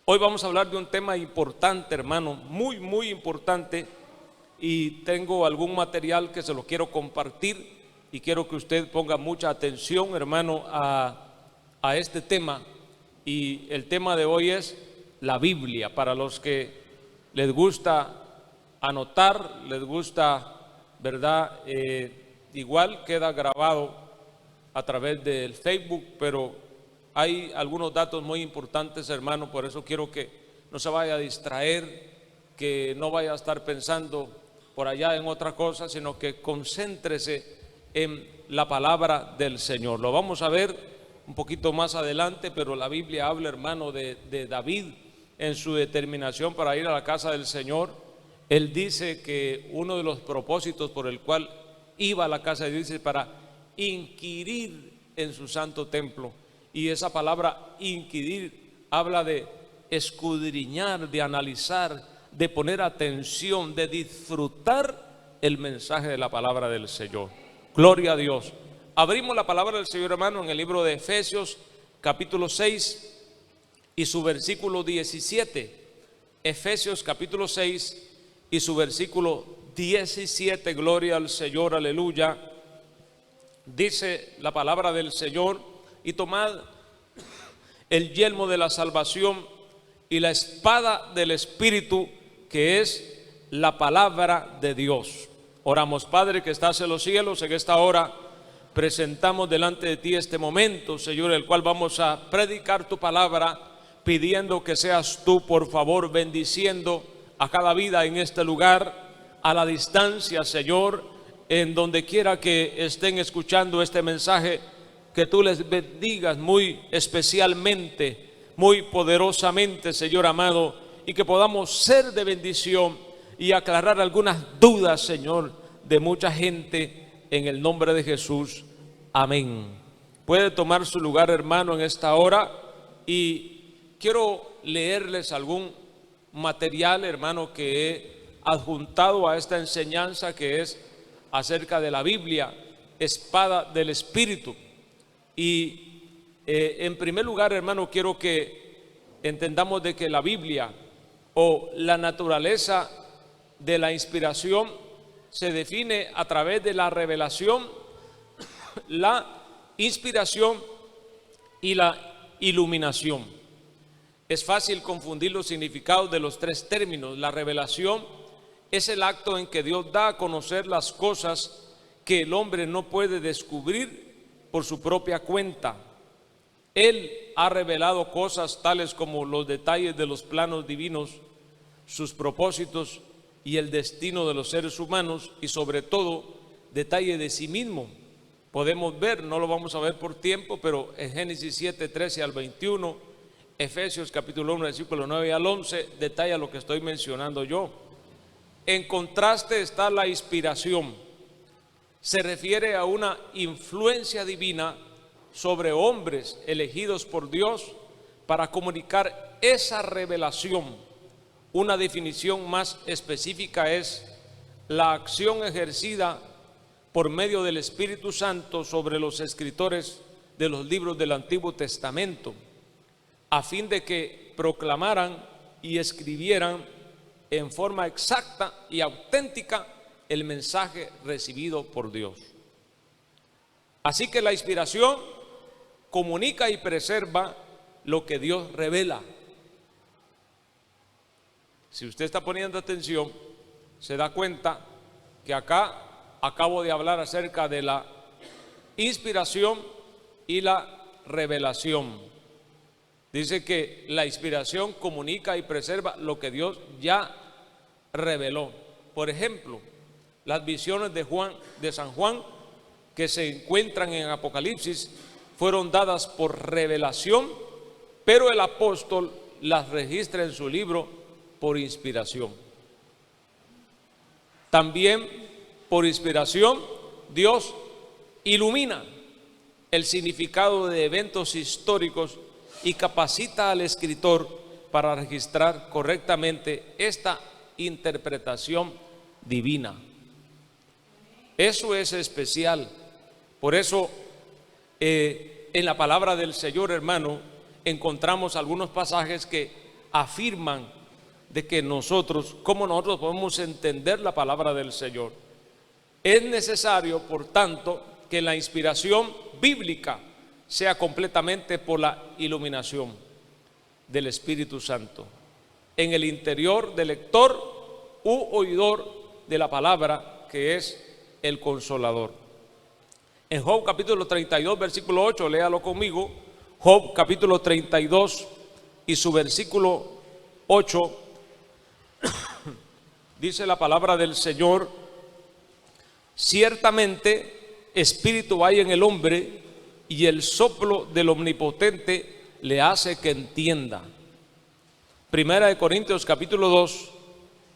Hoy vamos a hablar de un tema importante, hermano, muy importante, y tengo algún material que se lo quiero compartir y quiero que usted ponga mucha atención, hermano, a este tema. Y el tema de hoy es la Biblia. Para los que les gusta anotar, les gusta, ¿verdad? Igual queda grabado a través del Facebook, pero hay algunos datos muy importantes, hermano, por eso quiero que no se vaya a distraer, que no vaya a estar pensando por allá en otra cosa, sino que concéntrese en la palabra del Señor. Lo vamos a ver un poquito más adelante, pero la Biblia habla, hermano, de David en su determinación para ir a la casa del Señor. Él dice que uno de los propósitos por el cual iba a la casa de Dios es para inquirir en su santo templo. Y esa palabra inquirir habla de escudriñar, de analizar, de poner atención, de disfrutar el mensaje de la palabra del Señor. Gloria a Dios. Abrimos la palabra del Señor, hermano, en el libro de Efesios capítulo 6 y su versículo 17. Efesios capítulo 6 y su versículo 17. Gloria al Señor, aleluya. Dice la palabra del Señor: y tomad el yelmo de la salvación y la espada del Espíritu, que es la palabra de Dios. Oramos. Padre que estás en los cielos, en esta hora presentamos delante de ti este momento, Señor, el cual vamos a predicar tu palabra, pidiendo que seas tú, por favor, bendiciendo a cada vida en este lugar, a la distancia, Señor, en donde quiera que estén escuchando este mensaje, que tú les bendigas muy especialmente, muy poderosamente, Señor amado, y que podamos ser de bendición y aclarar algunas dudas, Señor, de mucha gente, en el nombre de Jesús. Amén. Puede tomar su lugar, hermano, en esta hora, y quiero leerles algún material, hermano, que he adjuntado a esta enseñanza, que es acerca de la Biblia, espada del Espíritu. Y en primer lugar, hermano, quiero que entendamos de que la Biblia, o la naturaleza de la inspiración, se define a través de la revelación, la inspiración y la iluminación. Es fácil confundir los significados de los tres términos. La revelación es el acto en que Dios da a conocer las cosas que el hombre no puede descubrir por su propia cuenta. Él ha revelado cosas tales como los detalles de los planos divinos, sus propósitos y el destino de los seres humanos, y sobre todo detalles de sí mismo. Podemos ver, no lo vamos a ver por tiempo, pero en Génesis 7, 13 al 21, Efesios capítulo 1, versículo 9 al 11, detalla lo que estoy mencionando yo. En contraste está la inspiración. Se refiere a una influencia divina sobre hombres elegidos por Dios para comunicar esa revelación. Una definición más específica es la acción ejercida por medio del Espíritu Santo sobre los escritores de los libros del Antiguo Testamento, a fin de que proclamaran y escribieran en forma exacta y auténtica el mensaje recibido por Dios. Así que la inspiración comunica y preserva lo que Dios revela. Si usted está poniendo atención, se da cuenta que acá acabo de hablar acerca de la inspiración y la revelación. Dice que la inspiración comunica y preserva lo que Dios ya reveló. Por ejemplo, las visiones de San Juan, que se encuentran en Apocalipsis, fueron dadas por revelación, pero el apóstol las registra en su libro por inspiración. También por inspiración Dios ilumina el significado de eventos históricos y capacita al escritor para registrar correctamente esta interpretación divina. Eso es especial. Por eso en la palabra del Señor, hermano, encontramos algunos pasajes que afirman de que cómo nosotros podemos entender la palabra del Señor. Es necesario, por tanto, que la inspiración bíblica sea completamente por la iluminación del Espíritu Santo en el interior del lector u oidor de la palabra, que es el Consolador. En Job capítulo 32, versículo 8, léalo conmigo. Job capítulo 32 y su versículo 8, dice la palabra del Señor: ciertamente espíritu hay en el hombre, y el soplo del Omnipotente le hace que entienda. Primera de Corintios capítulo 2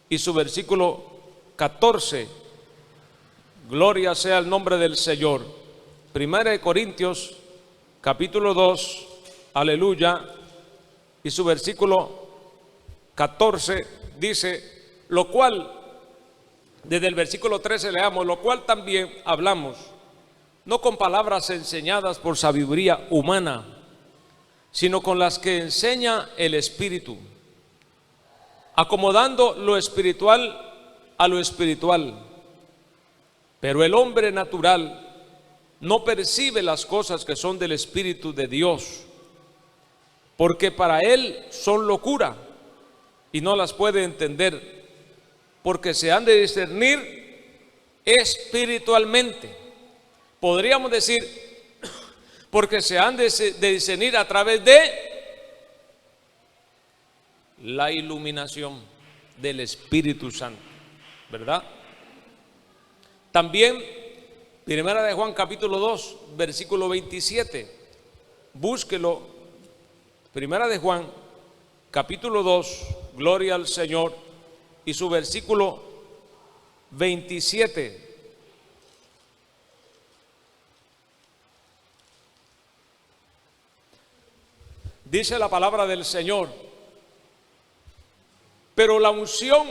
y su versículo 14. Gloria sea el nombre del Señor. Primera de Corintios capítulo 2, aleluya, y su versículo 14 dice, lo cual, desde el versículo 13 leamos, lo cual también hablamos, no con palabras enseñadas por sabiduría humana, sino con las que enseña el Espíritu, acomodando lo espiritual a lo espiritual. Pero el hombre natural no percibe las cosas que son del Espíritu de Dios, porque para él son locura y no las puede entender, porque se han de discernir espiritualmente. Podríamos decir, porque se han de discernir a través de la iluminación del Espíritu Santo, ¿verdad? También, Primera de Juan capítulo 2, versículo 27, búsquelo. Primera de Juan capítulo 2, gloria al Señor, y su versículo 27. Dice la palabra del Señor: pero la unción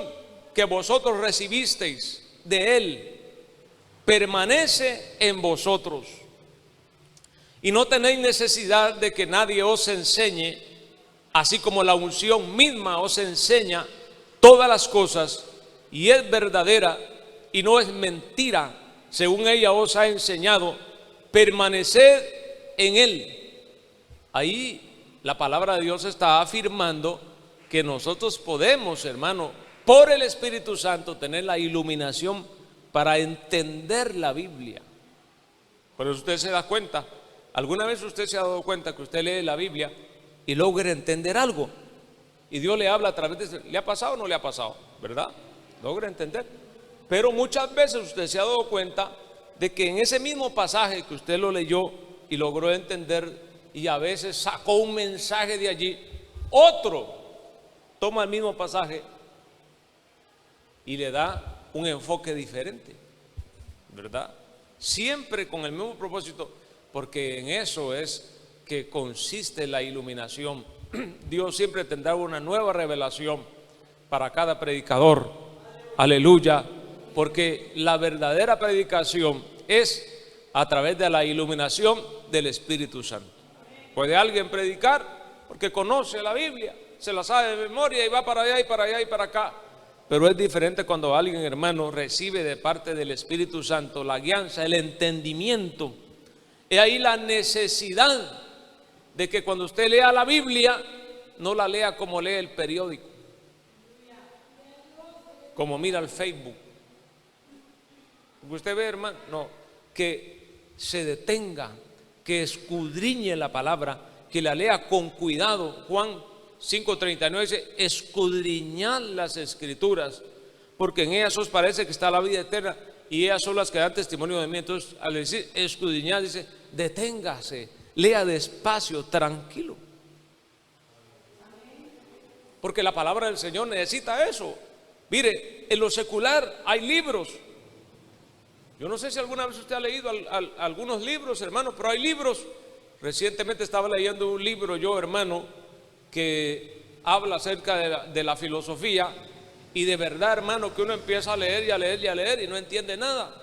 que vosotros recibisteis de Él permanece en vosotros, y no tenéis necesidad de que nadie os enseñe, así como la unción misma os enseña todas las cosas, y es verdadera y no es mentira, según ella os ha enseñado. Permaneced en Él. Ahí la palabra de Dios está afirmando que nosotros podemos, hermano, por el Espíritu Santo, tener la iluminación para entender la Biblia. Pero usted se da cuenta, ¿alguna vez usted se ha dado cuenta que usted lee la Biblia y logra entender algo? Y Dios le habla a través de... ¿Le ha pasado o no le ha pasado? ¿Verdad? Logra entender. Pero muchas veces usted se ha dado cuenta de que en ese mismo pasaje que usted lo leyó y logró entender, y a veces sacó un mensaje de allí, otro toma el mismo pasaje y le da un enfoque diferente, ¿verdad? Siempre con el mismo propósito, porque en eso es que consiste la iluminación. Dios siempre tendrá una nueva revelación para cada predicador, aleluya, porque la verdadera predicación es a través de la iluminación del Espíritu Santo. Puede alguien predicar porque conoce la Biblia, se la sabe de memoria y va para allá y para allá y para acá. Pero es diferente cuando alguien, hermano, recibe de parte del Espíritu Santo la guianza, el entendimiento. Es ahí la necesidad de que cuando usted lea la Biblia, no la lea como lee el periódico, como mira el Facebook. Porque usted ve, hermano, no, que se detenga, que escudriñe la palabra, que la lea con cuidado. Juan 5:39 dice: escudriñad las Escrituras, porque en ellas os parece que está la vida eterna, y ellas son las que dan testimonio de mí. Entonces, al decir escudriñad, dice: deténgase, lea despacio, tranquilo, porque la palabra del Señor necesita eso. Mire, en lo secular hay libros. Yo no sé si alguna vez usted ha leído algunos libros, hermano, pero hay libros. Recientemente estaba leyendo un libro yo, hermano, que habla acerca de la filosofía, y de verdad, hermano, que uno empieza a leer y a leer y a leer y no entiende nada.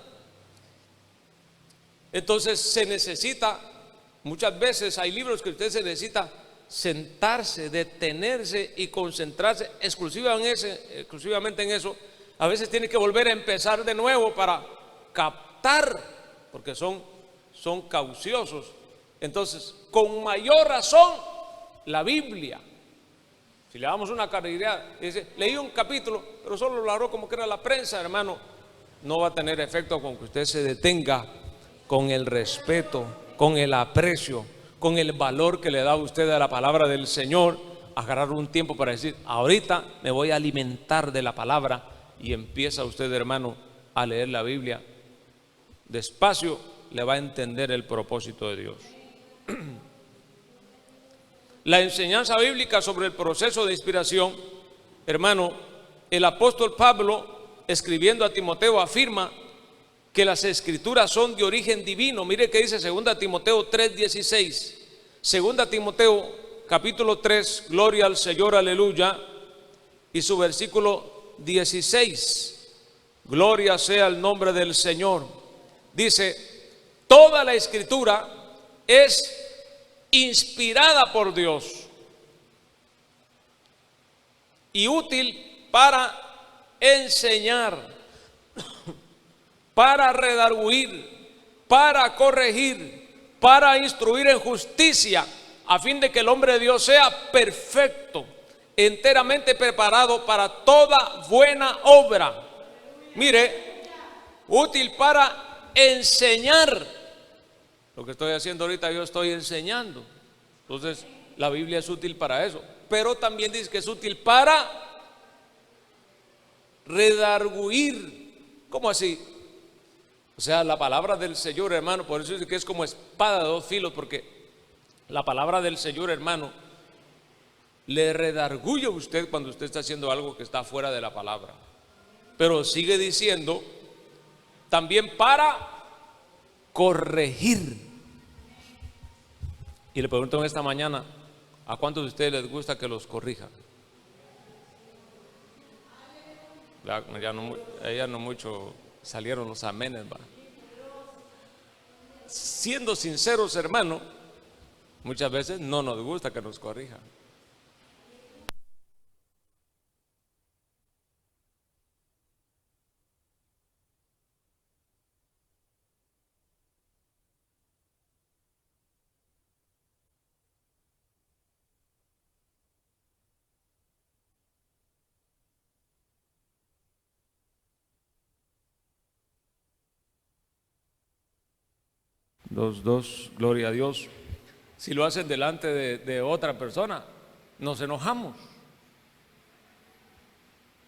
Entonces se necesita, muchas veces hay libros que usted se necesita sentarse, detenerse y concentrarse exclusivamente en eso, a veces tiene que volver a empezar de nuevo para captar, porque son cauciosos. Entonces, con mayor razón, la Biblia. Si le damos una carrera, dice, leí un capítulo, pero solo lo agarró como que era la prensa, hermano, no va a tener efecto con que usted se detenga con el respeto, con el aprecio, con el valor que le da usted a la palabra del Señor. Agarrar un tiempo para decir, ahorita me voy a alimentar de la palabra, y empieza usted, hermano, a leer la Biblia. Despacio le va a entender el propósito de Dios. La enseñanza bíblica sobre el proceso de inspiración, hermano, el apóstol Pablo, escribiendo a Timoteo, afirma que las escrituras son de origen divino. Mire que dice 2 Timoteo 3:16. 2 Timoteo capítulo 3, gloria al Señor, aleluya. Y su versículo 16, gloria sea el nombre del Señor. Dice, toda la escritura es inspirada por Dios y útil para enseñar, para redarguir, para corregir, para instruir en justicia, a fin de que el hombre de Dios sea perfecto, enteramente preparado para toda buena obra. Mire, útil para enseñar. Lo que estoy haciendo ahorita, yo estoy enseñando. Entonces, la Biblia es útil para eso. Pero también dice que es útil para redarguir. ¿Cómo así? O sea, la palabra del Señor, hermano, por eso dice que es como espada de dos filos, porque la palabra del Señor, hermano, le redarguye a usted cuando usted está haciendo algo que está fuera de la palabra. Pero sigue diciendo, también para corregir. Y le pregunto en esta mañana, ¿a cuántos de ustedes les gusta que los corrijan? Ya no mucho salieron los amenes, va. Siendo sinceros, hermano, muchas veces no nos gusta que nos corrijan. Dos, gloria a Dios. Si lo hacen delante de otra persona, nos enojamos.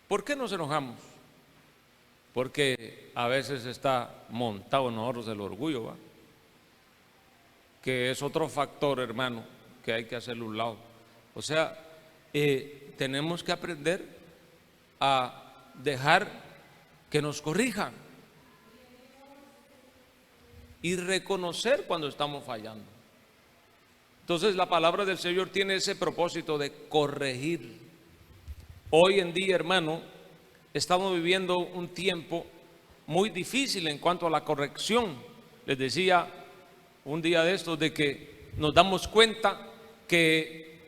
¿Por qué nos enojamos? Porque a veces está montado en nosotros el orgullo, ¿va? Que es otro factor, hermano, que hay que hacerle un lado. O sea, tenemos que aprender a dejar que nos corrijan y reconocer cuando estamos fallando. Entonces la palabra del Señor tiene ese propósito de corregir. Hoy en día, hermano, estamos viviendo un tiempo muy difícil en cuanto a la corrección. Les decía un día de estos de que nos damos cuenta que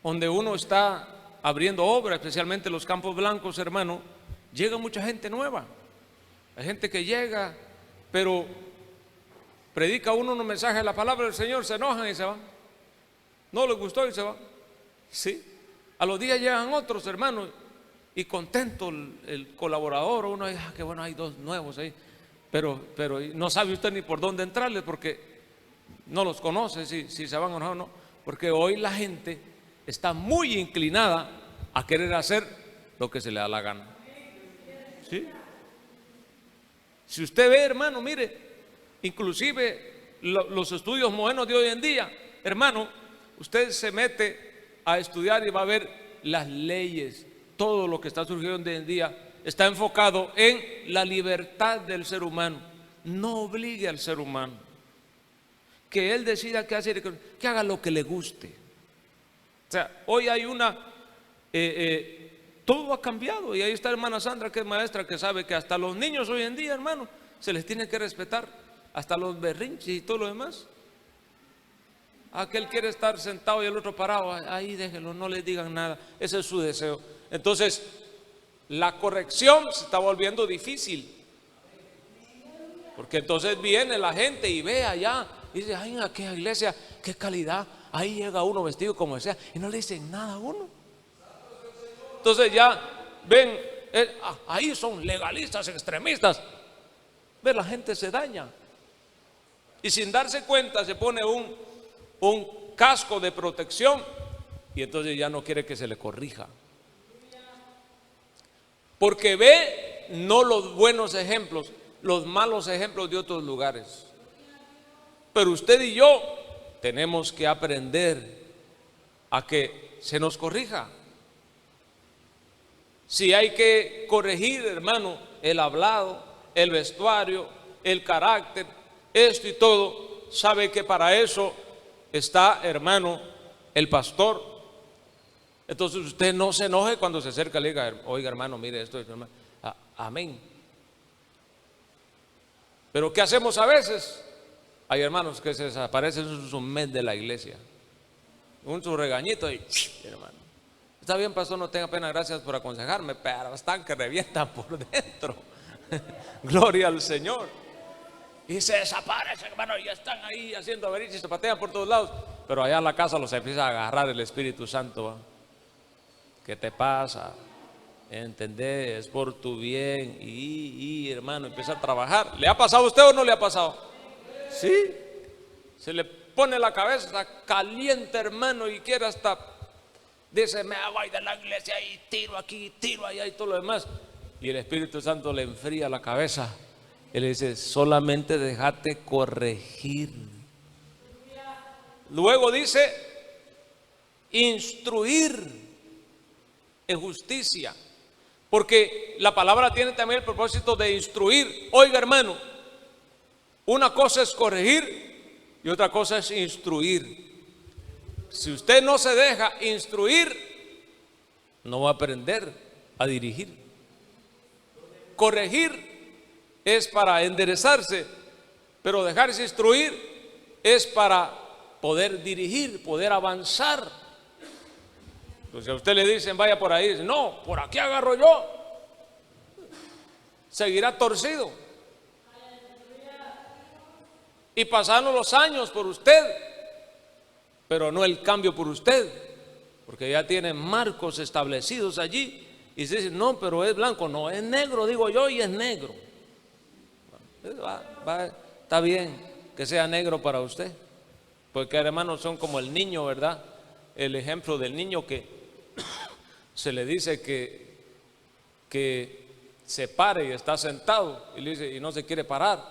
donde uno está abriendo obra, especialmente los campos blancos, hermano, llega mucha gente nueva. Hay gente que llega, pero predica uno un mensaje de la palabra del Señor, se enojan y se van. No les gustó y se van. Sí. A los días llegan otros, hermanos, y contento el colaborador, uno dice, qué bueno, hay dos nuevos ahí, pero no sabe usted ni por dónde entrarle, porque no los conoce, si se van o no, porque hoy la gente está muy inclinada a querer hacer lo que se le da la gana. ¿Sí? Si usted ve, hermano, mire, inclusive los estudios modernos de hoy en día, hermano, usted se mete a estudiar y va a ver las leyes, todo lo que está surgiendo hoy en día está enfocado en la libertad del ser humano. No obligue al ser humano, que él decida qué hacer, que haga lo que le guste. O sea, hoy hay todo ha cambiado, y ahí está hermana Sandra, que es maestra, que sabe que hasta los niños hoy en día, hermano, se les tiene que respetar, hasta los berrinches y todo lo demás. Aquel quiere estar sentado y el otro parado. Ahí déjenlo, no les digan nada. Ese es su deseo. Entonces, la corrección se está volviendo difícil. Porque entonces viene la gente y ve allá y dice, ay, en aquella iglesia, qué calidad. Ahí llega uno vestido como sea y no le dicen nada a uno. Entonces ya ven, ahí son legalistas, extremistas. Ve, la gente se daña. Y sin darse cuenta se pone un casco de protección y entonces ya no quiere que se le corrija. Porque ve no los buenos ejemplos, los malos ejemplos de otros lugares. Pero usted y yo tenemos que aprender a que se nos corrija. Si hay que corregir, hermano, el hablado, el vestuario, el carácter, esto y todo, sabe que para eso está, hermano, el pastor. Entonces usted no se enoje cuando se acerca y le diga, oiga hermano, mire esto, hermano. Amén. Pero ¿qué hacemos a veces? Hay hermanos que se desaparecen un mes de la iglesia, su regañito y hermano, está bien pastor, no tenga pena, gracias por aconsejarme, pero están que revientan por dentro. Gloria al Señor. Y se desaparecen, hermano, y están ahí haciendo avericia y se patean por todos lados. Pero allá en la casa los empieza a agarrar el Espíritu Santo. ¿Qué te pasa? ¿Entendés? Es por tu bien. Y hermano, empieza a trabajar. ¿Le ha pasado a usted o no le ha pasado? Sí. Se le pone la cabeza caliente, hermano, y quiere hasta, dice, me voy de la iglesia y tiro aquí, tiro allá y todo lo demás. Y el Espíritu Santo le enfría la cabeza. Él dice, solamente déjate corregir. Luego dice, instruir en justicia. Porque la palabra tiene también el propósito de instruir. Oiga, hermano, una cosa es corregir y otra cosa es instruir. Si usted no se deja instruir, no va a aprender a dirigir. Corregir es para enderezarse, pero dejarse instruir es para poder dirigir, poder avanzar. Entonces a usted le dicen vaya por ahí, dice, no, por aquí agarro yo, seguirá torcido. Y pasaron los años por usted, pero no el cambio por usted, porque ya tiene marcos establecidos allí. Y se dice, no, pero es blanco, no, es negro, digo yo, y es negro. Está bien que sea negro para usted, porque hermanos son como el niño, ¿verdad? El ejemplo del niño que se le dice que se pare y está sentado y le dice y no se quiere parar.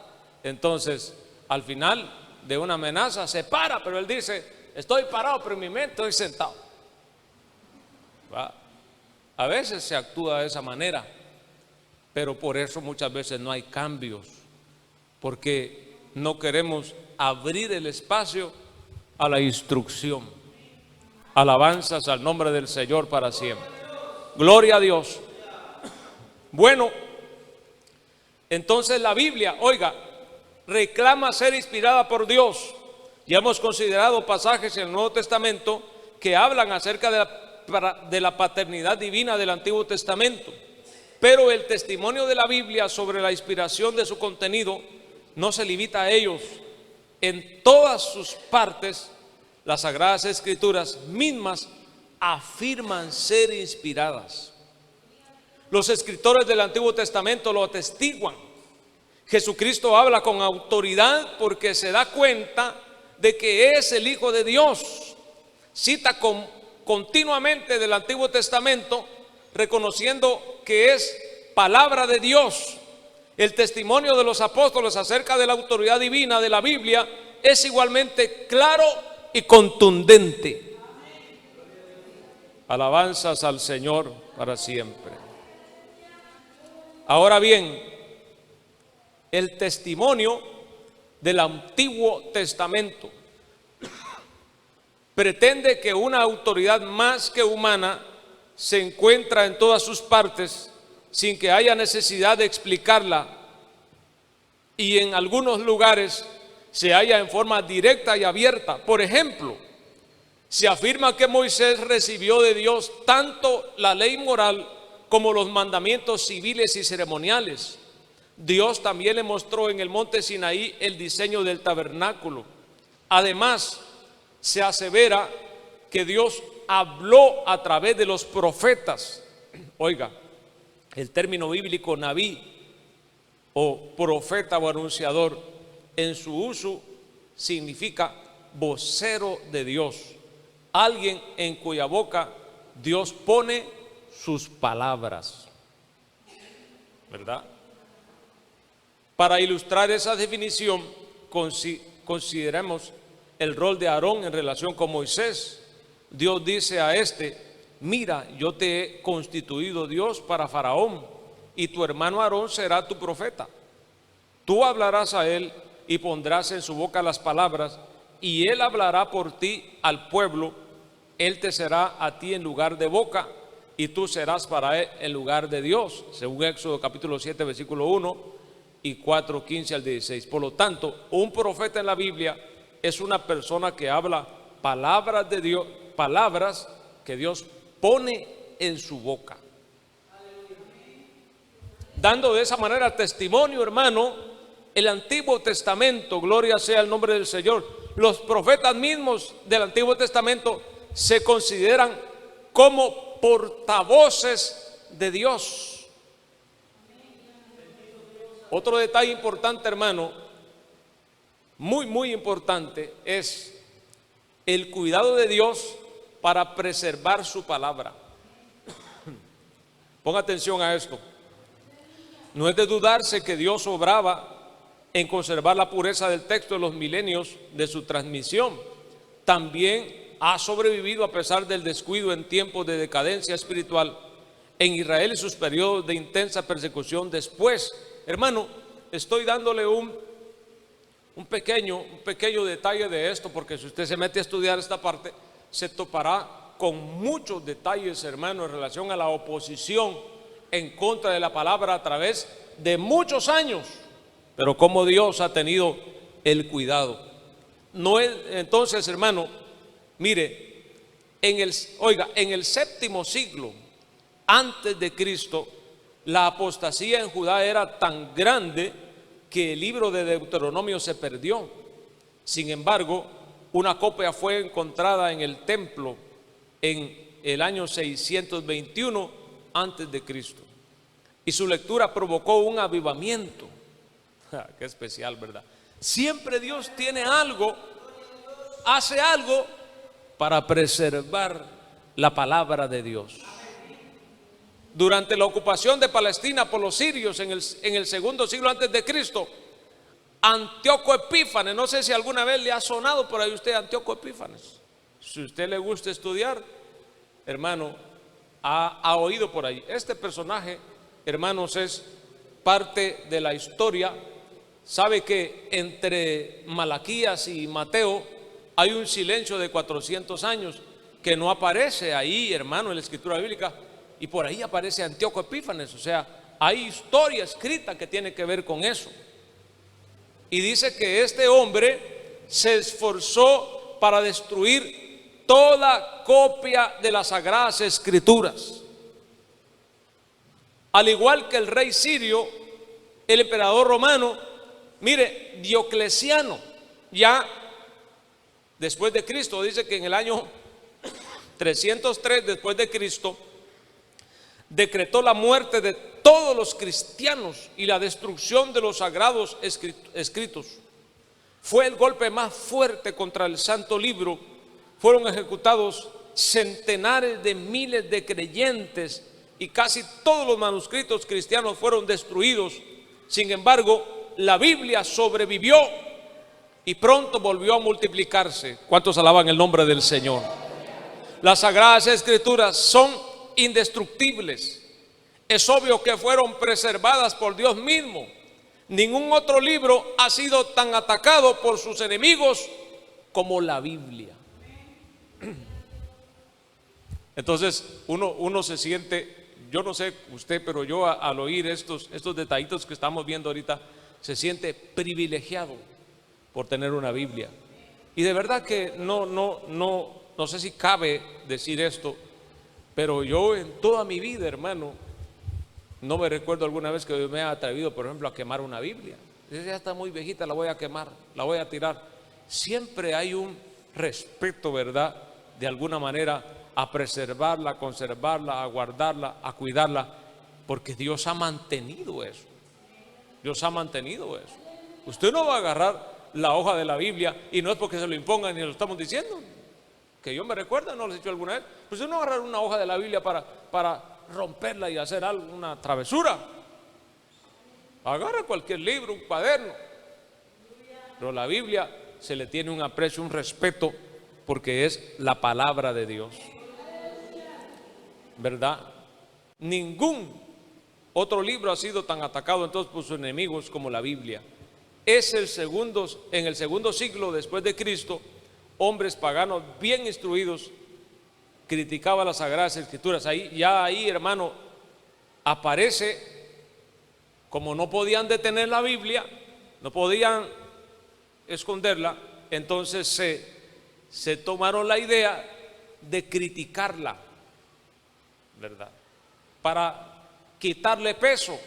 Entonces al final de una amenaza se para, pero él dice, estoy parado, pero en mi mente estoy sentado. A veces se actúa de esa manera, pero por eso muchas veces no hay cambios, porque no queremos abrir el espacio a la instrucción. Alabanzas al nombre del Señor para siempre. Gloria a Dios. Bueno, entonces la Biblia, oiga, reclama ser inspirada por Dios. Ya hemos considerado pasajes en el Nuevo Testamento que hablan acerca de la paternidad divina del Antiguo Testamento, pero el testimonio de la Biblia sobre la inspiración de su contenido no se limita a ellos. En todas sus partes, las Sagradas Escrituras mismas afirman ser inspiradas. Los escritores del Antiguo Testamento lo atestiguan. Jesucristo habla con autoridad porque se da cuenta de que es el Hijo de Dios. Cita continuamente del Antiguo Testamento, reconociendo que es palabra de Dios. El testimonio de los apóstoles acerca de la autoridad divina de la Biblia es igualmente claro y contundente. Alabanzas al Señor para siempre. Ahora bien, el testimonio del Antiguo Testamento pretende que una autoridad más que humana se encuentra en todas sus partes sin que haya necesidad de explicarla, y en algunos lugares se halla en forma directa y abierta. Por ejemplo, se afirma que Moisés recibió de Dios tanto la ley moral como los mandamientos civiles y ceremoniales. Dios también le mostró en el monte Sinaí el diseño del tabernáculo. Además, se asevera que Dios habló a través de los profetas. Oiga, el término bíblico Nabí o profeta o anunciador en su uso significa vocero de Dios, alguien en cuya boca Dios pone sus palabras, ¿verdad? Para ilustrar esa definición, consideremos el rol de Aarón en relación con Moisés. Dios dice a este: mira, yo te he constituido Dios para Faraón, y tu hermano Aarón será tu profeta. Tú hablarás a él y pondrás en su boca las palabras, y él hablará por ti al pueblo. Él te será a ti en lugar de boca, y tú serás para él en lugar de Dios, según Éxodo capítulo 7, versículo 1 y 4, 15 al 16. Por lo tanto, un profeta en la Biblia es una persona que habla palabras de Dios, palabras que Dios pone en su boca, dando de esa manera testimonio, hermano. El Antiguo Testamento, gloria sea el nombre del Señor, los profetas mismos del Antiguo Testamento se consideran como portavoces de Dios. Otro detalle importante, hermano, muy importante, es el cuidado de Dios para preservar su palabra. Ponga atención a esto. No es de dudarse que Dios obraba en conservar la pureza del texto en los milenios de su transmisión. También ha sobrevivido a pesar del descuido en tiempos de decadencia espiritual en Israel y sus periodos de intensa persecución después. Hermano, estoy dándole un pequeño detalle de esto, porque si usted se mete a estudiar esta parte, se topará con muchos detalles, hermano, en relación a la oposición en contra de la palabra a través de muchos años. Pero como Dios ha tenido el cuidado. No es, entonces, hermano, mire, en el séptimo siglo antes de Cristo, la apostasía en Judá era tan grande que el libro de Deuteronomio se perdió. Sin embargo, una copia fue encontrada en el templo en el año 621 antes de Cristo, y su lectura provocó un avivamiento. Qué especial, ¿verdad? Siempre Dios tiene algo, hace algo para preservar la palabra de Dios. Durante la ocupación de Palestina por los sirios en el segundo siglo antes de Cristo, Antíoco Epífanes, no sé si alguna vez le ha sonado por ahí usted Antíoco Epífanes. Si usted le gusta estudiar, hermano, ha oído por ahí. Este personaje, hermanos, es parte de la historia. Sabe que entre Malaquías y Mateo hay un silencio de 400 años que no aparece ahí, hermano, en la escritura bíblica, y por ahí aparece Antíoco Epífanes. O sea, hay historia escrita que tiene que ver con eso. Y dice que este hombre se esforzó para destruir toda copia de las sagradas escrituras. Al igual que el rey sirio, el emperador romano, mire, Diocleciano, ya después de Cristo, dice que en el año 303 después de Cristo, decretó la muerte de todos los cristianos y la destrucción de los sagrados escritos. Fue el golpe más fuerte contra el santo libro. Fueron ejecutados centenares de miles de creyentes y casi todos los manuscritos cristianos fueron destruidos. Sin embargo, la Biblia sobrevivió y pronto volvió a multiplicarse. ¿Cuántos alaban el nombre del Señor? Las sagradas escrituras son indestructibles. Es obvio que fueron preservadas por Dios mismo. Ningún otro libro ha sido tan atacado por sus enemigos como la Biblia. Entonces uno se siente, yo no sé usted, pero yo al oír estos detallitos que estamos viendo ahorita, se siente privilegiado, por tener una Biblia. Y de verdad que no sé si cabe decir esto, pero yo en toda mi vida, hermano, no me recuerdo alguna vez que me haya atrevido, por ejemplo, a quemar una Biblia. Dice, ya está muy viejita, la voy a quemar, la voy a tirar. Siempre hay un respeto, ¿verdad?, de alguna manera a preservarla, a conservarla, a guardarla, a cuidarla, porque Dios ha mantenido eso. Dios ha mantenido eso. Usted no va a agarrar la hoja de la Biblia, y no es porque se lo impongan ni lo estamos diciendo, que yo me recuerdo, no lo he dicho alguna vez, pues usted no va a agarrar una hoja de la Biblia para romperla y hacer algo, una travesura. Agarra cualquier libro, un cuaderno, pero la Biblia se le tiene un aprecio, un respeto, porque es la palabra de Dios, ¿verdad? Ningún otro libro ha sido tan atacado entonces por sus enemigos como la Biblia. Es en el segundo siglo después de Cristo, hombres paganos bien instruidos criticaban las Sagradas Escrituras. Ahí, hermano, aparece, como no podían detener la Biblia, no podían esconderla, entonces se tomaron la idea de criticarla, ¿verdad?, para quitarle peso.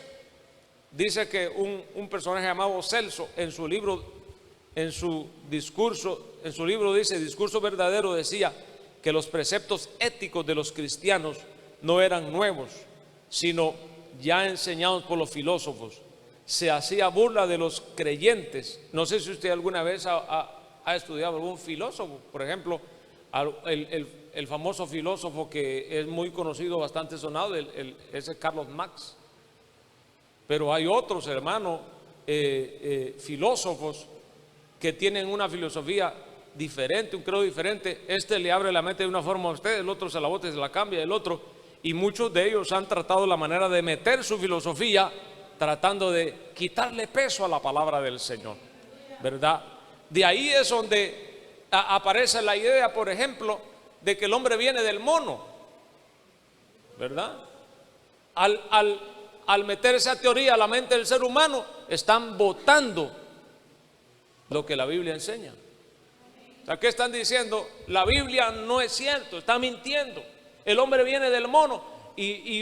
Dice que un personaje llamado Celso, en su libro dice Discurso Verdadero, decía que los preceptos éticos de los cristianos no eran nuevos, sino ya enseñados por los filósofos. Se hacía burla de los creyentes. No sé si usted alguna vez ha estudiado algún filósofo, por ejemplo, el famoso filósofo que es muy conocido, bastante sonado, ese Carlos Marx. Pero hay otros, hermanos, filósofos que tienen una filosofía diferente, un credo diferente. Este le abre la mente de una forma a usted, el otro se la bota y se la cambia, el otro. Y muchos de ellos han tratado la manera de meter su filosofía, tratando de quitarle peso a la palabra del Señor, ¿verdad? De ahí es donde aparece la idea, por ejemplo, de que el hombre viene del mono, ¿verdad? Al meter esa teoría a la mente del ser humano, están botando lo que la Biblia enseña. O sea, ¿qué están diciendo? La Biblia no es cierto, está mintiendo. El hombre viene del mono y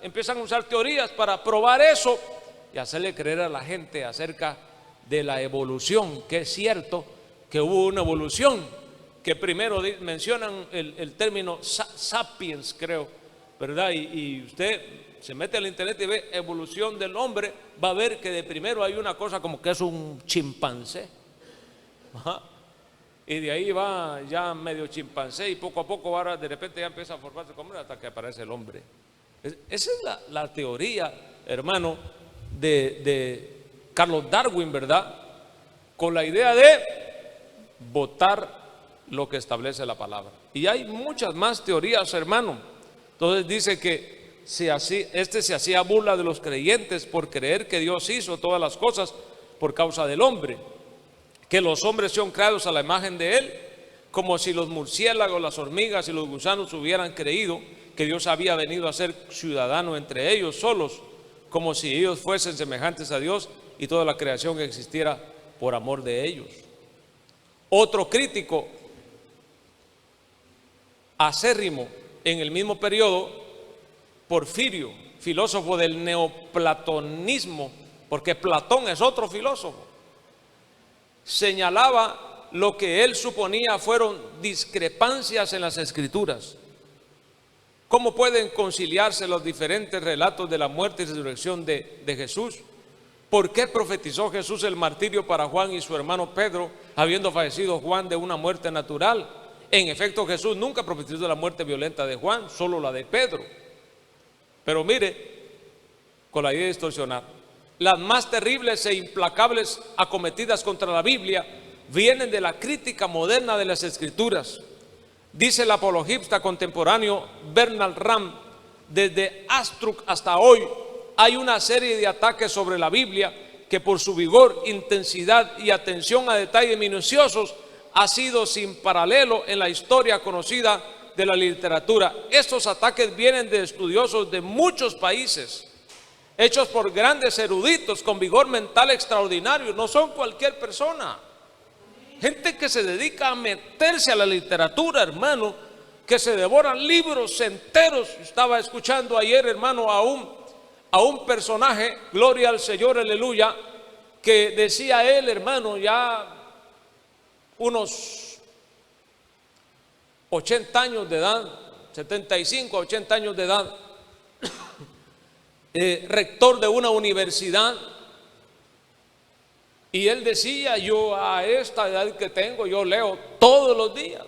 empiezan a usar teorías para probar eso y hacerle creer a la gente acerca de la evolución, que es cierto que hubo una evolución, que primero mencionan el término sapiens, creo, ¿verdad? Y usted se mete al internet y ve evolución del hombre, va a ver que de primero hay una cosa como que es un chimpancé. Ajá. Y de ahí va ya medio chimpancé y poco a poco ahora de repente ya empieza a formarse como hombre hasta que aparece el hombre. Esa es la teoría, hermano, de Carlos Darwin, ¿verdad? Con la idea de votar lo que establece la palabra. Y hay muchas más teorías, hermano. Entonces dice que se hacía burla de los creyentes por creer que Dios hizo todas las cosas por causa del hombre, que los hombres son creados a la imagen de Él, como si los murciélagos, las hormigas y los gusanos hubieran creído que Dios había venido a ser ciudadano entre ellos solos, como si ellos fuesen semejantes a Dios y toda la creación existiera por amor de ellos. Otro crítico acérrimo en el mismo periodo, Porfirio, filósofo del neoplatonismo, porque Platón es otro filósofo, señalaba lo que él suponía fueron discrepancias en las Escrituras. ¿Cómo pueden conciliarse los diferentes relatos de la muerte y resurrección de Jesús? ¿Por qué profetizó Jesús el martirio para Juan y su hermano Pedro, habiendo fallecido Juan de una muerte natural? En efecto, Jesús nunca profetizó la muerte violenta de Juan, solo la de Pedro. Pero mire, con la idea de distorsionar, las más terribles e implacables acometidas contra la Biblia vienen de la crítica moderna de las Escrituras. Dice el apologista contemporáneo Bernard Ram, desde Astruc hasta hoy hay una serie de ataques sobre la Biblia que por su vigor, intensidad y atención a detalles minuciosos ha sido sin paralelo en la historia conocida de la literatura. Estos ataques vienen de estudiosos de muchos países, hechos por grandes eruditos con vigor mental extraordinario. No son cualquier persona. gente que se dedica a meterse a la literatura, hermano, que se devoran libros enteros. Estaba escuchando ayer, hermano, a un personaje, gloria al Señor, aleluya, que decía él, hermano, ya unos 80 años de edad, 75, 80 años de edad, rector de una universidad, y él decía: yo a esta edad que tengo, yo leo todos los días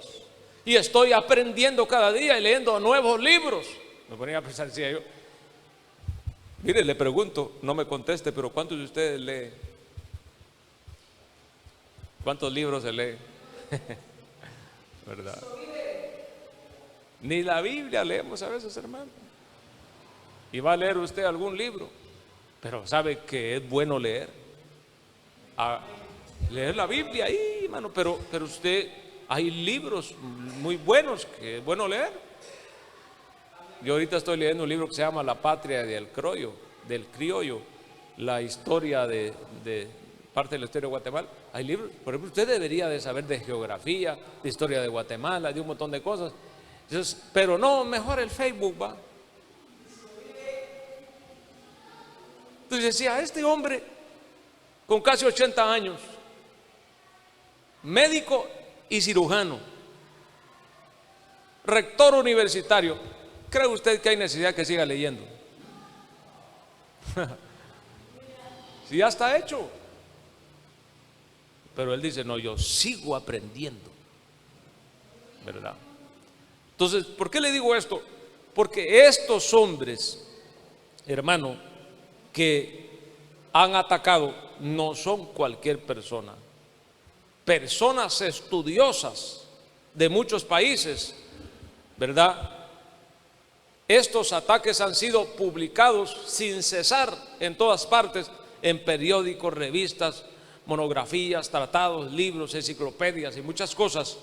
y estoy aprendiendo cada día y leyendo nuevos libros. Me ponía a pensar, decía yo, mire, le pregunto, no me conteste, pero ¿cuántos de ustedes leen? ¿Cuántos libros se lee? ¿Verdad? Ni la Biblia leemos a veces, hermano. Y va a leer usted algún libro, pero sabe que es bueno leer. A leer la Biblia ahí, hermano, pero usted, hay libros muy buenos que es bueno leer. Yo ahorita estoy leyendo un libro que se llama La Patria del Criollo, la historia de parte de la historia de Guatemala. Hay libros, por ejemplo, usted debería de saber de geografía, de historia de Guatemala, de un montón de cosas. Entonces, pero no, mejor el Facebook, va. Entonces decía, este hombre con casi 80 años, médico y cirujano, rector universitario, ¿cree usted que hay necesidad que siga leyendo? Si ya está hecho. Pero él dice, no, yo sigo aprendiendo, ¿verdad? Entonces, ¿por qué le digo esto? Porque estos hombres, hermano, que han atacado, no son cualquier persona. Personas estudiosas de muchos países, ¿verdad? Estos ataques han sido publicados sin cesar en todas partes, en periódicos, revistas, monografías, tratados, libros, enciclopedias y muchas cosas.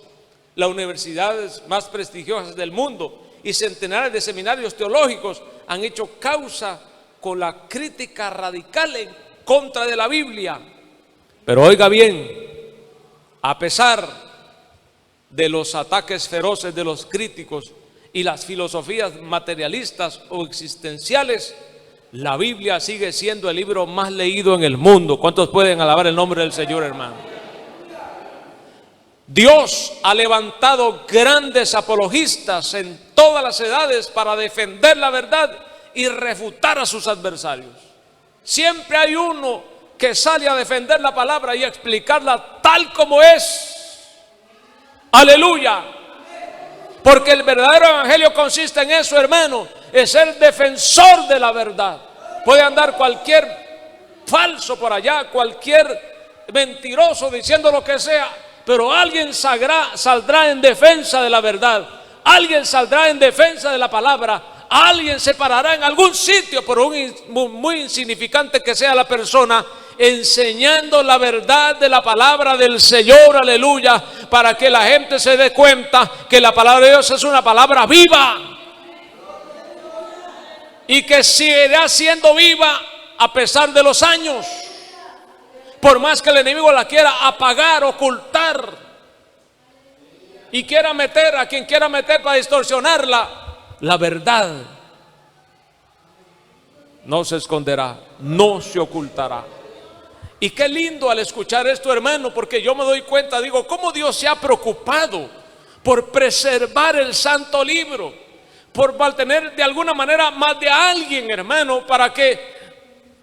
Las universidades más prestigiosas del mundo y centenares de seminarios teológicos han hecho causa con la crítica radical en contra de la Biblia. Pero oiga bien, a pesar de los ataques feroces de los críticos y las filosofías materialistas o existenciales, la Biblia sigue siendo el libro más leído en el mundo. ¿Cuántos pueden alabar el nombre del Señor, hermano? Dios ha levantado grandes apologistas en todas las edades para defender la verdad y refutar a sus adversarios. Siempre hay uno que sale a defender la palabra y a explicarla tal como es. Aleluya. Porque el verdadero evangelio consiste en eso, hermano, es ser defensor de la verdad. Puede andar cualquier falso por allá, cualquier mentiroso diciendo lo que sea, pero alguien saldrá en defensa de la verdad. Alguien saldrá en defensa de la palabra. Alguien se parará en algún sitio, por muy insignificante que sea la persona, enseñando la verdad de la palabra del Señor, aleluya, para que la gente se dé cuenta que la palabra de Dios es una palabra viva y que seguirá siendo viva a pesar de los años, por más que el enemigo la quiera apagar, ocultar y quiera meter a quien quiera meter para distorsionarla. La verdad no se esconderá, no se ocultará. Y qué lindo al escuchar esto, hermano, porque yo me doy cuenta, digo, cómo Dios se ha preocupado por preservar el santo libro, por mantener de alguna manera más de alguien, hermano, para que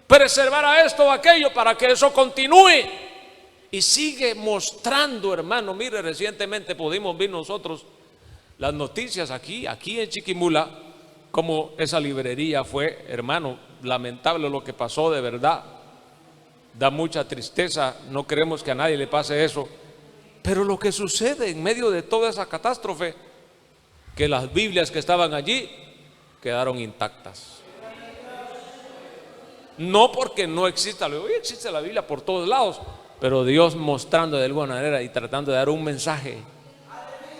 preservara esto o aquello, para que eso continúe. Y sigue mostrando, hermano. Mire, recientemente pudimos ver nosotros las noticias aquí en Chiquimula, como esa librería fue, hermano, lamentable lo que pasó, de verdad. Da mucha tristeza, no queremos que a nadie le pase eso. Pero lo que sucede en medio de toda esa catástrofe, que las Biblias que estaban allí quedaron intactas. No porque no exista, hoy existe la Biblia por todos lados, pero Dios mostrando de alguna manera y tratando de dar un mensaje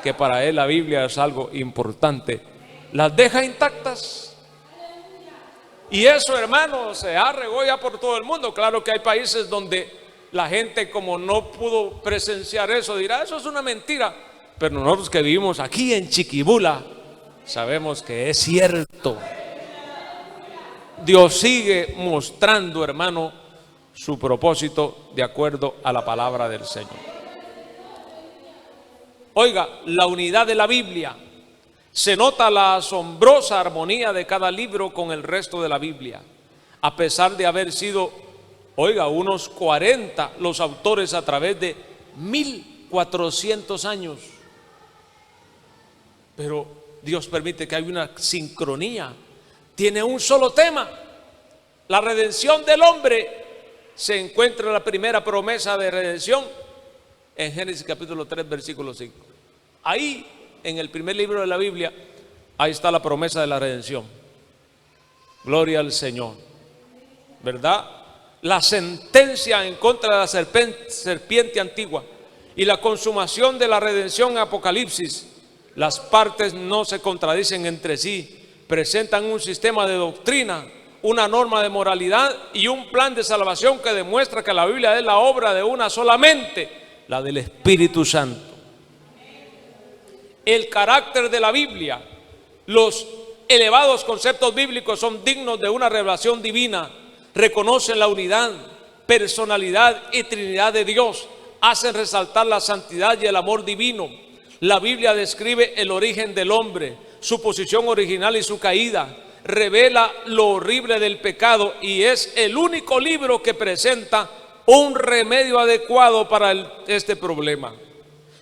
que para él la Biblia es algo importante, las deja intactas. Y eso, hermano, se ha regado ya por todo el mundo. Claro que hay países donde la gente, como no pudo presenciar eso, dirá, eso es una mentira. Pero nosotros que vivimos aquí en Chiquibula, sabemos que es cierto. Dios sigue mostrando, hermano, su propósito de acuerdo a la palabra del Señor. Oiga, la unidad de la Biblia. Se nota la asombrosa armonía de cada libro con el resto de la Biblia, a pesar de haber sido, oiga, unos 40 los autores a través de 1400 años. Pero Dios permite que haya una sincronía. Tiene un solo tema. La redención del hombre. Se encuentra la primera promesa de redención en Génesis capítulo 3, versículo 5. Ahí, en el primer libro de la Biblia, ahí está la promesa de la redención. Gloria al Señor, ¿verdad? La sentencia en contra de la serpiente antigua y la consumación de la redención en Apocalipsis. Las partes no se contradicen entre sí, presentan un sistema de doctrina, una norma de moralidad y un plan de salvación que demuestra que la Biblia es la obra de una solamente, la del Espíritu Santo. El carácter de la Biblia, los elevados conceptos bíblicos son dignos de una revelación divina, reconocen la unidad, personalidad y trinidad de Dios, hacen resaltar la santidad y el amor divino. La Biblia describe el origen del hombre, su posición original y su caída, revela lo horrible del pecado y es el único libro que presenta un remedio adecuado para este problema.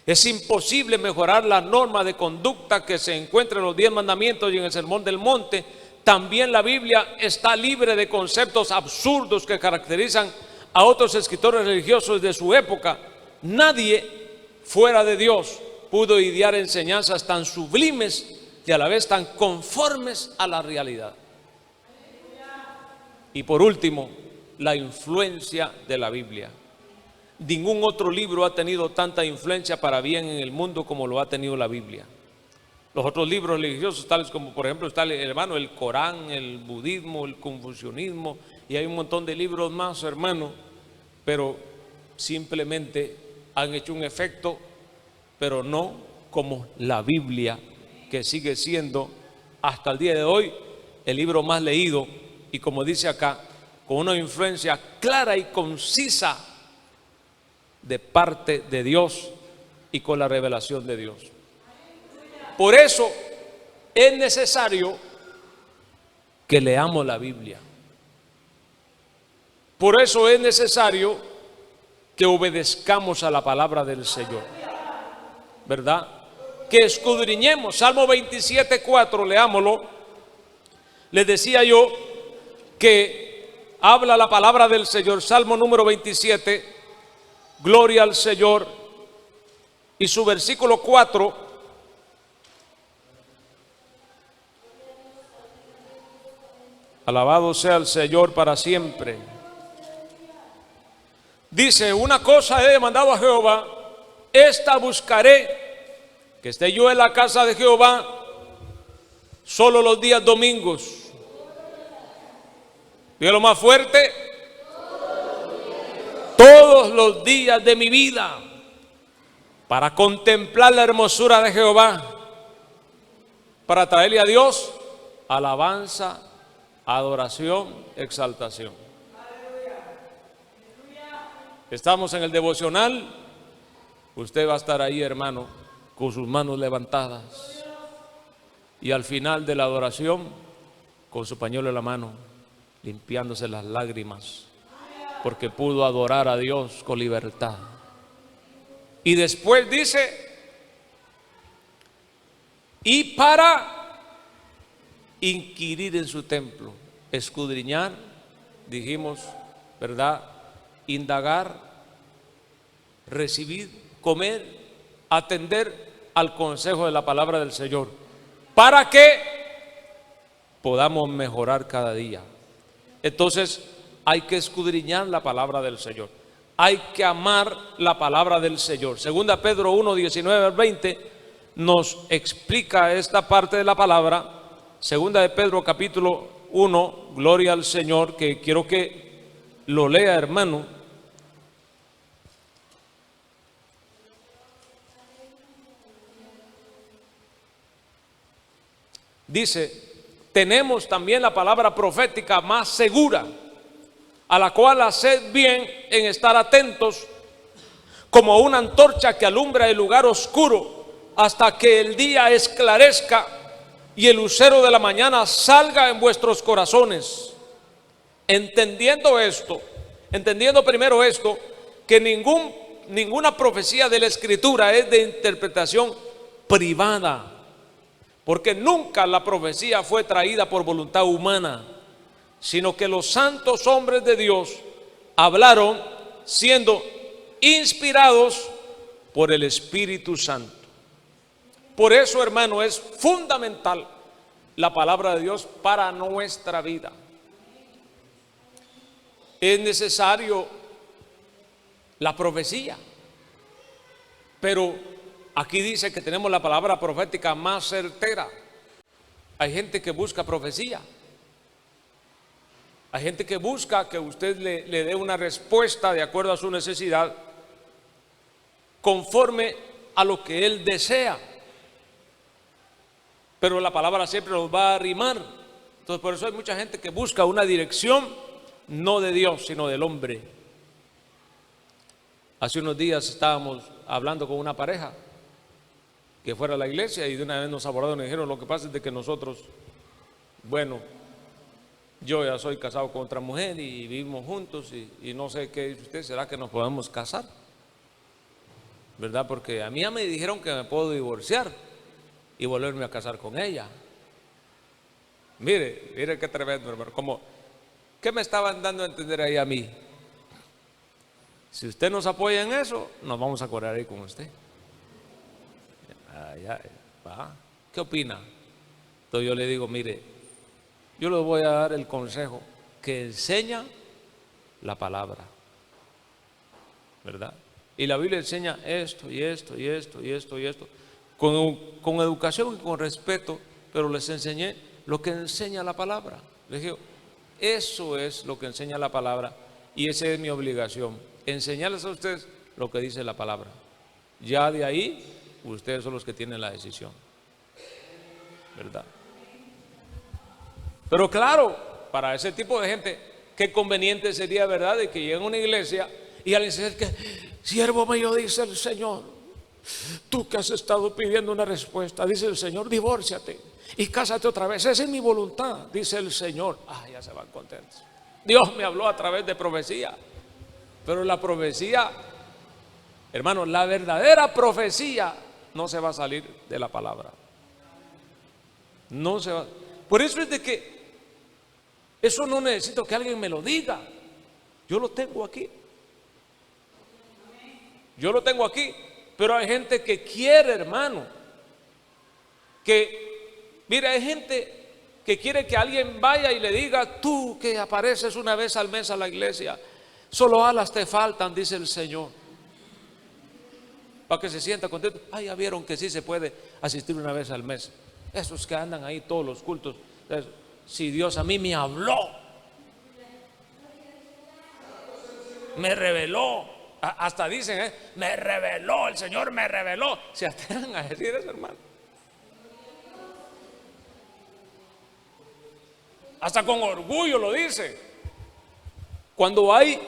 Es imposible mejorar la norma de conducta que se encuentra en los 10 mandamientos y en el Sermón del Monte. También la Biblia está libre de conceptos absurdos que caracterizan a otros escritores religiosos de su época. Nadie fuera de Dios pudo idear enseñanzas tan sublimes y a la vez tan conformes a la realidad. Y por último, la influencia de la Biblia. Ningún otro libro ha tenido tanta influencia para bien en el mundo como lo ha tenido la Biblia. Los otros libros religiosos, tales como por ejemplo está el Corán, el budismo, el confucianismo, y hay un montón de libros más, hermano, pero simplemente han hecho un efecto, pero no como la Biblia, que sigue siendo hasta el día de hoy el libro más leído y, como dice acá, con una influencia clara y concisa de parte de Dios y con la revelación de Dios. Por eso es necesario que leamos la Biblia. Por eso es necesario que obedezcamos a la palabra del Señor, ¿verdad? Que escudriñemos. Salmo 27:4, leámoslo. Les decía yo que habla la palabra del Señor. Salmo número 27, gloria al Señor. Y su versículo 4, alabado sea el Señor para siempre. Dice: una cosa he demandado a Jehová, esta buscaré, que esté yo en la casa de Jehová solo los días domingos. Dígalo más fuerte: todos los días de mi vida, para contemplar la hermosura de Jehová, para traerle a Dios alabanza, adoración, exaltación. Estamos en el devocional. Usted va a estar ahí, hermano, con sus manos levantadas, y al final de la adoración, con su pañuelo en la mano, limpiándose las lágrimas, porque pudo adorar a Dios con libertad. Y después dice: y para inquirir en su templo, escudriñar, dijimos, ¿verdad? Indagar, recibir, comer, atender al consejo de la palabra del Señor, para que podamos mejorar cada día. Entonces hay que escudriñar la palabra del Señor, hay que amar la palabra del Señor. Segunda Pedro 1, 19 al 20 nos explica esta parte de la palabra. Segunda de Pedro capítulo 1, gloria al Señor, que quiero que lo lea, hermano. dice, tenemos también la palabra profética más segura, a la cual haced bien en estar atentos, como una antorcha que alumbra el lugar oscuro, hasta que el día esclarezca y el lucero de la mañana salga en vuestros corazones. Entendiendo esto, entendiendo primero esto, que ninguna profecía de la Escritura es de interpretación privada, porque nunca la profecía fue traída por voluntad humana, sino que los santos hombres de Dios hablaron siendo inspirados por el Espíritu Santo. Por eso, hermano, es fundamental la palabra de Dios para nuestra vida. Es necesario la profecía, pero aquí dice que tenemos la palabra profética más certera. Hay gente que busca profecía, hay gente que busca que usted le dé una respuesta de acuerdo a su necesidad, conforme a lo que él desea, pero la palabra siempre nos va a arrimar. Entonces por eso hay mucha gente que busca una dirección no de Dios, sino del hombre. Hace unos días estábamos hablando con una pareja que fuera a la iglesia, y de una vez nos abordaron y dijeron: lo que pasa es de que nosotros, bueno, yo ya soy casado con otra mujer y vivimos juntos, y no sé qué dice usted, ¿será que nos podemos casar? ¿Verdad? Porque a mí ya me dijeron que me puedo divorciar y volverme a casar con ella. Mire qué tremendo, hermano. Como, ¿qué me estaban dando a entender ahí a mí? Si usted nos apoya en eso, nos vamos a acordar ahí con usted. ¿Qué opina? Entonces yo le digo: mire, yo le voy a dar el consejo que enseña la palabra, ¿verdad? Y la Biblia enseña esto y esto y esto y esto y esto, con educación y con respeto, pero les enseñé lo que enseña la palabra. Les digo, eso es lo que enseña la palabra, y esa es mi obligación, enseñarles a ustedes lo que dice la palabra. Ya de ahí, ustedes son los que tienen la decisión, ¿verdad? Pero claro, para ese tipo de gente, qué conveniente sería, ¿verdad?, de que lleguen a una iglesia y alguien se dice que: siervo mío, dice el Señor, tú que has estado pidiendo una respuesta, dice el Señor, divórciate y cásate otra vez, esa es mi voluntad, dice el Señor. Ya se van contentos. Dios me habló a través de profecía. Pero la profecía, hermano, la verdadera profecía no se va a salir de la palabra. No se va. Por eso es de que eso no necesito que alguien me lo diga. Yo lo tengo aquí. Yo lo tengo aquí. Pero hay gente que quiere, hermano, mira, hay gente que quiere que alguien vaya y le diga: tú que apareces una vez al mes a la iglesia, solo alas te faltan, dice el Señor, para que se sienta contento. Ya vieron que sí se puede asistir una vez al mes. Esos que andan ahí todos los cultos. Si Dios a mí me habló, me reveló, hasta dicen, me reveló, el Señor me reveló. Se atreven a decir eso, hermano. Hasta con orgullo lo dice. Cuando hay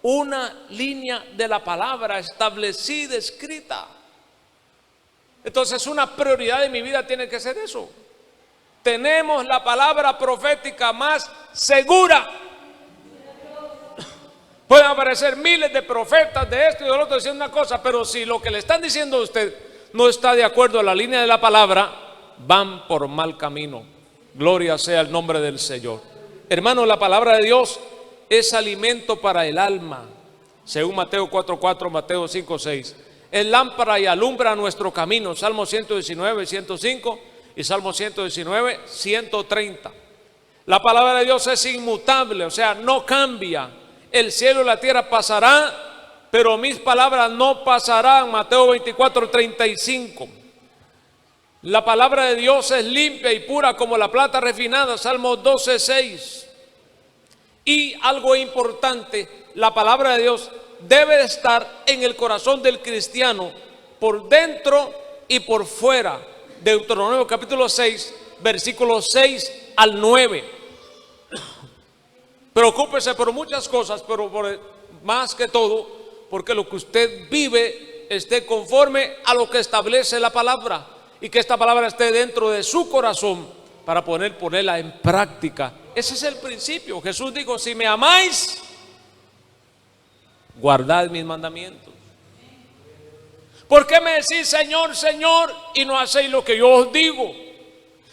una línea de la palabra establecida, escrita, entonces una prioridad de mi vida tiene que ser eso. Tenemos la palabra profética más segura. Pueden aparecer miles de profetas de esto y del otro diciendo una cosa, pero si lo que le están diciendo a usted no está de acuerdo a la línea de la palabra, van por mal camino. Gloria sea el nombre del Señor. Hermano, la palabra de Dios es alimento para el alma, según Mateo 4:4, Mateo 5:6. Es lámpara y alumbra nuestro camino, Salmo 119, 105 y Salmo 119, 130. La palabra de Dios es inmutable, o sea, no cambia. El cielo y la tierra pasará, pero mis palabras no pasarán, Mateo 24:35. La palabra de Dios es limpia y pura como la plata refinada, Salmo 12:6. Y algo importante, la palabra de Dios debe de estar en el corazón del cristiano, por dentro y por fuera. Deuteronomio capítulo 6, versículos 6 al 9. Preocúpese por muchas cosas, pero más que todo, porque lo que usted vive esté conforme a lo que establece la palabra, y que esta palabra esté dentro de su corazón para ponerla en práctica. Ese es el principio. Jesús dijo: si me amáis, guardad mis mandamientos. ¿Por qué me decís Señor, Señor, y no hacéis lo que yo os digo?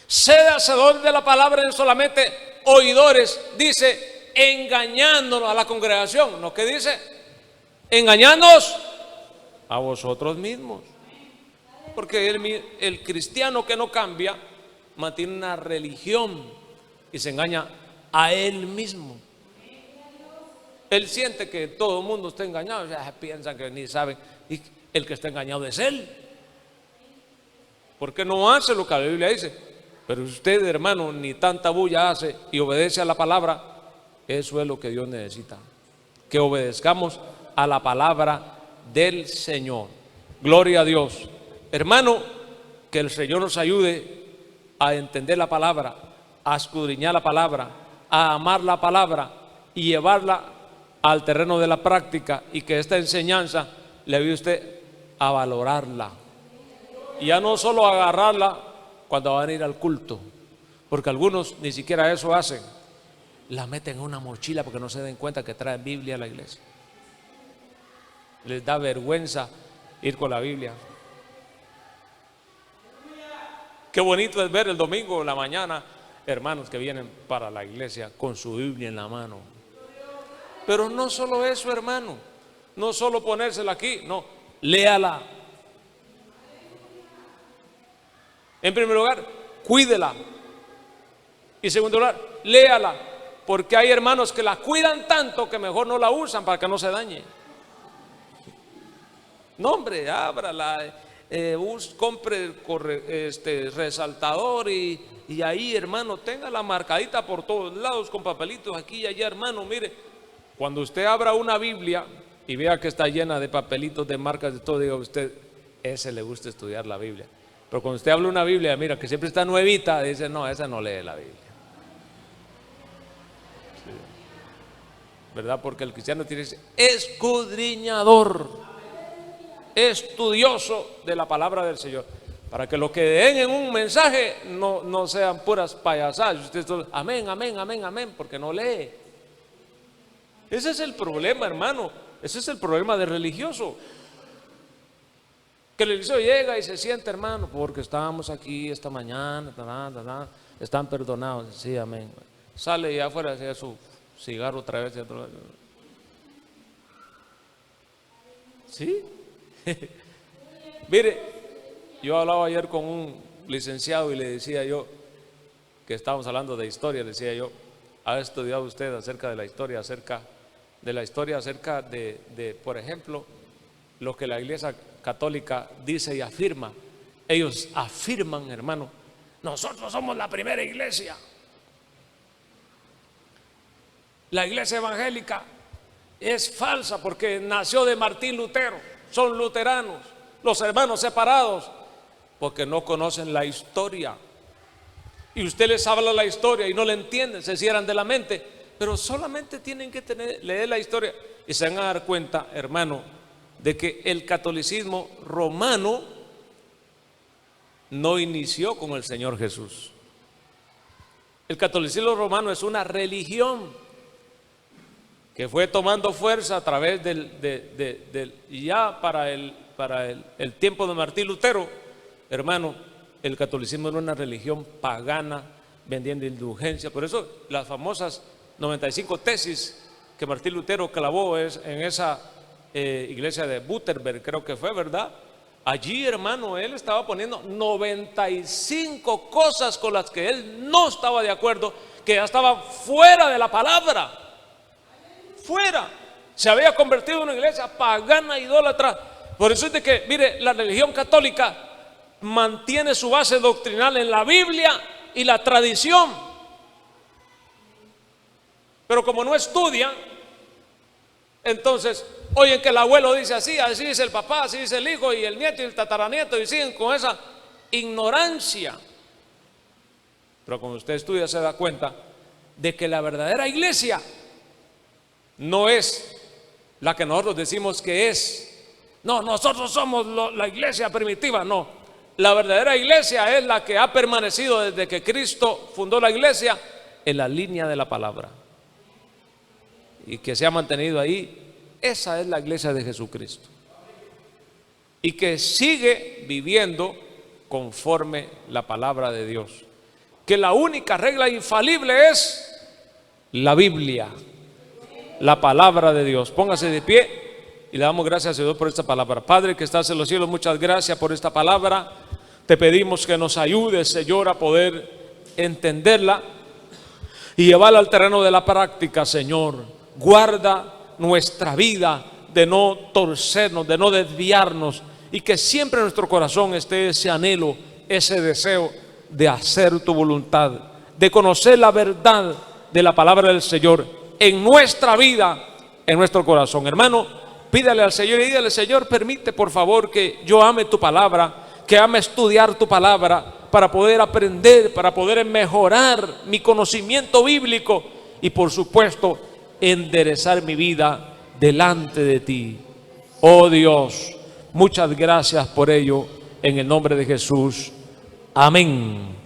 Sed hacedores de la palabra y no solamente oidores, dice, engañándonos a la congregación. ¿No? ¿Qué dice? Engañándonos a vosotros mismos. Porque el cristiano que no cambia mantiene una religión y se engaña a él mismo. Él siente que todo el mundo está engañado, ya piensan que ni saben, y el que está engañado es él, porque no hace lo que la Biblia dice. Pero usted, hermano, ni tanta bulla hace y obedece a la palabra. Eso es lo que Dios necesita, que obedezcamos a la palabra del Señor. Gloria a Dios. Hermano, que el Señor nos ayude a entender la palabra, a escudriñar la palabra, a amar la palabra y llevarla al terreno de la práctica, y que esta enseñanza le ayude a usted a valorarla, y ya no solo agarrarla cuando van a ir al culto, porque algunos ni siquiera eso hacen, la meten en una mochila porque no se den cuenta que traen Biblia a la iglesia. Les da vergüenza ir con la Biblia. Qué bonito es ver el domingo en la mañana hermanos que vienen para la iglesia con su Biblia en la mano. Pero no solo eso, hermano, no solo ponérsela aquí, no, léala. En primer lugar, cuídela. Y en segundo lugar, léala, porque hay hermanos que la cuidan tanto que mejor no la usan para que no se dañe. No, hombre, ábrala, compre resaltador y ahí, hermano, tenga la marcadita por todos lados con papelitos aquí y allá, hermano. Mire, cuando usted abra una Biblia y vea que está llena de papelitos, de marcas, de todo, diga usted, ese le gusta estudiar la Biblia. Pero cuando usted habla una Biblia, mira, que siempre está nuevita, dice, no, esa no lee la Biblia. Sí. ¿Verdad? Porque el cristiano tiene que ser escudriñador, estudioso de la palabra del Señor, para que lo que den en un mensaje no sean puras payasadas. Usted todo, amén, amén, amén, amén, porque no lee. Ese es el problema, hermano. Ese es el problema del religioso. Que el religioso llega y se siente, hermano, porque estábamos aquí esta mañana, están perdonados. Sí, amén. Sale y afuera hacia su cigarro otra vez. ¿Sí? Mire, yo hablaba ayer con un licenciado y le decía yo, que estábamos hablando de historia, le decía yo, ¿ha estudiado usted acerca de la historia, acerca de, por ejemplo, lo que la Iglesia Católica dice y afirma? Ellos afirman, hermano, nosotros somos la primera iglesia. La iglesia evangélica es falsa porque nació de Martín Lutero, son luteranos. Los hermanos separados porque no conocen la historia, y usted les habla la historia y no la entienden, se cierran de la mente. Pero solamente tienen que leer la historia y se van a dar cuenta, hermano, de que el catolicismo romano no inició con el Señor Jesús. El catolicismo romano es una religión que fue tomando fuerza a través ya para el tiempo de Martín Lutero, hermano. El catolicismo era una religión pagana vendiendo indulgencia. Por eso las famosas 95 tesis que Martín Lutero clavó en esa iglesia de Wittenberg, creo que fue, ¿verdad? Allí, hermano, él estaba poniendo 95 cosas con las que él no estaba de acuerdo, que ya estaban fuera de la palabra. Fuera. Se había convertido en una iglesia pagana, idólatra. Por eso es de que, mire, la religión católica mantiene su base doctrinal en la Biblia y la tradición. Pero como no estudian, entonces oyen que el abuelo dice así, así dice el papá, así dice el hijo y el nieto y el tataranieto, y siguen con esa ignorancia. Pero cuando usted estudia se da cuenta de que la verdadera iglesia no es la que nosotros decimos que es. No, nosotros somos la iglesia primitiva. No, la verdadera iglesia es la que ha permanecido desde que Cristo fundó la iglesia en la línea de la palabra y que se ha mantenido ahí. Esa es la iglesia de Jesucristo y que sigue viviendo conforme la palabra de Dios, que la única regla infalible es la Biblia, la palabra de Dios. Póngase de pie y le damos gracias a Dios por esta palabra. Padre que estás en los cielos, muchas gracias por esta palabra. Te pedimos que nos ayudes, Señor, a poder entenderla y llevarla al terreno de la práctica, Señor. Guarda nuestra vida de no torcernos, de no desviarnos, y que siempre en nuestro corazón esté ese anhelo, ese deseo de hacer tu voluntad, de conocer la verdad de la palabra del Señor en nuestra vida, en nuestro corazón. Hermano, pídale al Señor y dígale: Señor, permite por favor que yo ame tu palabra, que ame estudiar tu palabra, para poder aprender, para poder mejorar mi conocimiento bíblico y por supuesto enderezar mi vida delante de ti. Oh Dios, muchas gracias por ello, en el nombre de Jesús. Amén.